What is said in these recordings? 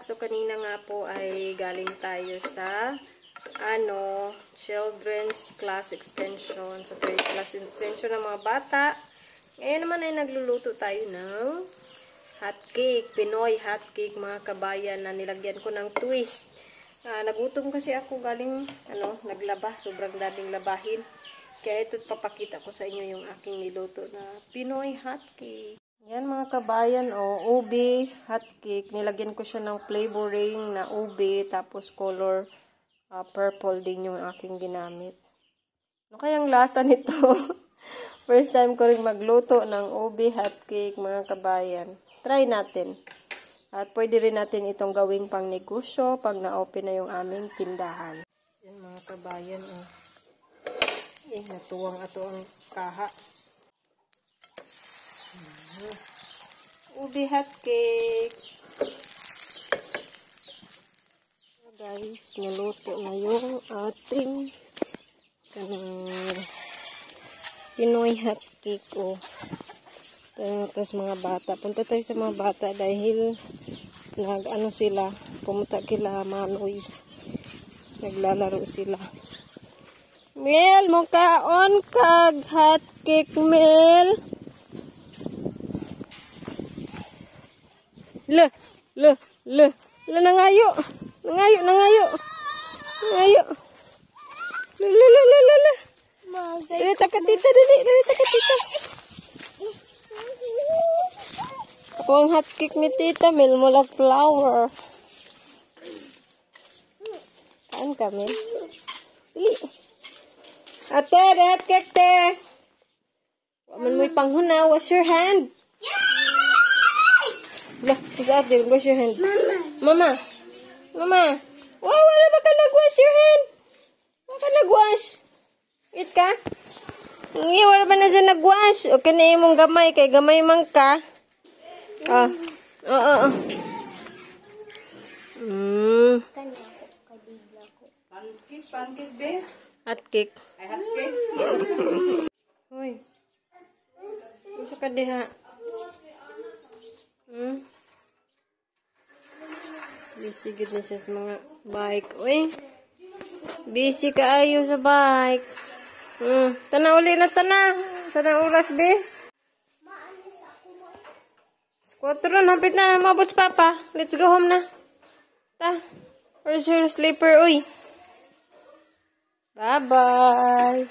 So, kanina nga po ay galing tayo sa children's class extension. So, third class extension ng mga bata. Ngayon naman ay nagluluto tayo ng hotcake. Pinoy hotcake, mga kabayan, na nilagyan ko ng twist. Nagutom kasi ako galing, naglaba. Sobrang daming labahin. Kaya ito, papakita ko sa inyo yung aking niluto na Pinoy hotcake. Yan mga kabayan, ube hotcake. Nilagyan ko siya ng flavoring na ube, tapos color purple din yung aking ginamit. Ano kayang lasa nito? First time ko rin magluto ng ube hotcake, mga kabayan. Try natin. At pwede rin natin itong gawing pang negosyo pag na-open na yung aming tindahan. Yan mga kabayan, natuwang ato ang kaha. Ube hotcake. So guys, naluto na yung ating Pinoy hotcake. Tapos mga bata. Punta tayo sa mga bata dahil sila. Pumunta kila Manoy. Naglalaro sila. Mel, mukaon kag hotcake, Mel. Nangayo. Dali ka tita. Ako ang hotcake ni tita, Mel, mula flower. Kaan ka, Mel? Dali. Ate, hotcake, te. Waman mo'y panghuna, wash your hand. Tapos ate, wash your hand. Mama. Wow, wala ba ka nag-wash your hand? Wala ka nag-wash. Eat ka? Wala ba na siya nag-wash? Okay na imong gamay, kay gamay man ka. Pancake, be? Hotcake. Ay, hotcake. Hoy. Gusto ka diha. Busy good na siya sa mga bike. Uy, busy kaayo sa bike. Tana uli na tana. Sana oras, be? 4 hapit na mabot papa. Let's go home na. Ta. Where's your sleeper, uy? Bye-bye.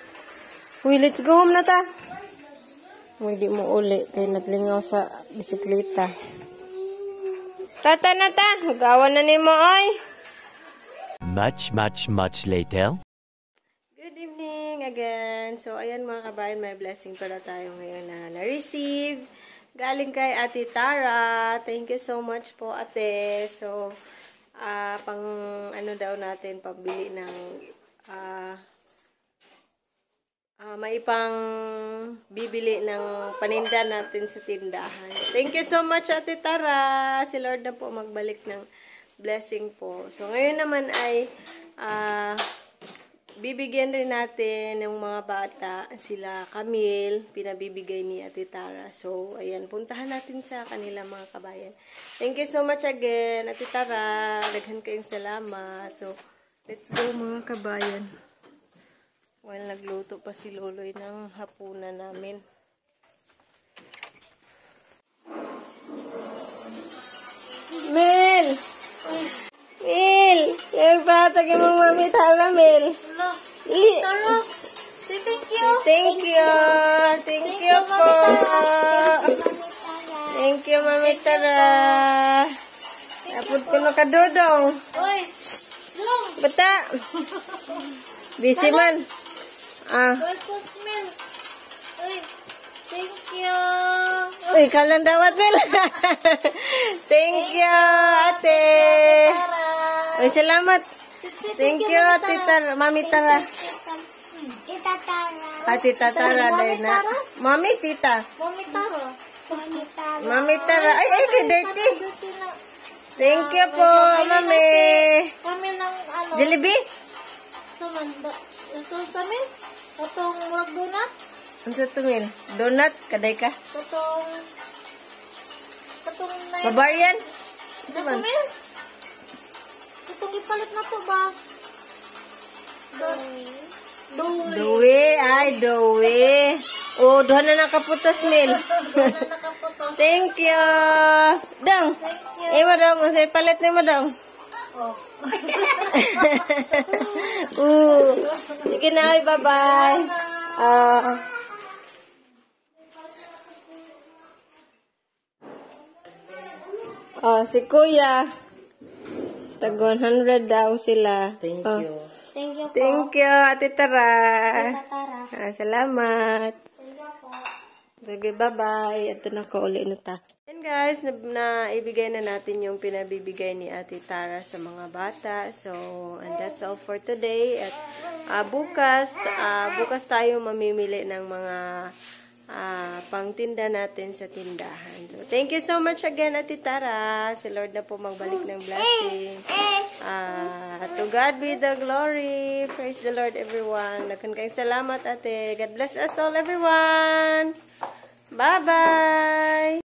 Uy, let's go home na ta. Uy, di mo uli. Kaya natlingaw sa bisikleta. Tata na ta. Magawa na ni mo, oy. Much later. Good evening again. So, ayan mga kabayan, may blessing pala tayo ngayon na na-receive. Galing kay Ate Tara. Thank you so much po, ate. So, pang daw natin, pambili ng may pang bibili ng paninda natin sa tindahan. Thank you so much, Ate Tara. Si Lord na po magbalik ng blessing po. So, ngayon naman ay bibigyan rin natin ng mga bata, sila Camille, pinabibigay ni Ate Tara. So, ayan, puntahan natin sa kanila mga kabayan. Thank you so much again, Ate Tara. Daghan kayong salamat. So, let's go mga kabayan. While nagluto pa si Loloy ng hapunan namin. Mel! Mel! Yung patag yung Mami Tara, Mel. Tara, say thank you. Thank you. Thank you po. Thank you, Mami Tara. Napod ko na kadodong. Uy! Bata! Busy man. Breakfast meal. Uy, thank you. Uy, kalandawat nila. Thank you, ate. Ay, salamat. Thank you, Mami Tara. Tita Tara. Tita Tara, dahil na. Mami, tita. Mami Tara. Mami Tara. Ay, dirty. Thank you po, Mami. Kami ng ano. Jollibee? Saman. Ito sa amin. Itong murag donut. Ano sa tumil? Donut? Kaday ka? Itong na Bavarian? Sa amin. Itong ipalit na to ba? Dowe. Ay, dowe. Oh, doon na nakaputos, Mil. Thank you. Dong. Eh, madam. Masay palit ni madam. Sige na. Bye-bye. Si Kuya. Tag 100 daw sila. Thank you po. Thank you, Ate Tara. Tita Tara. Salamat. Thank you po. Okay, bye-bye. Ito na ko ulit na ta. And guys, na ibigay na natin yung pinabibigay ni Ate Tara sa mga bata. So, and that's all for today. At bukas tayo mamimili ng mga pangtinda natin sa tindahan. So, thank you so much again, Ate Tara. Si Lord na po magbalik ng blessing. To God be the glory. Praise the Lord, everyone. Daghang kayong salamat, Ate. God bless us all, everyone. Bye-bye.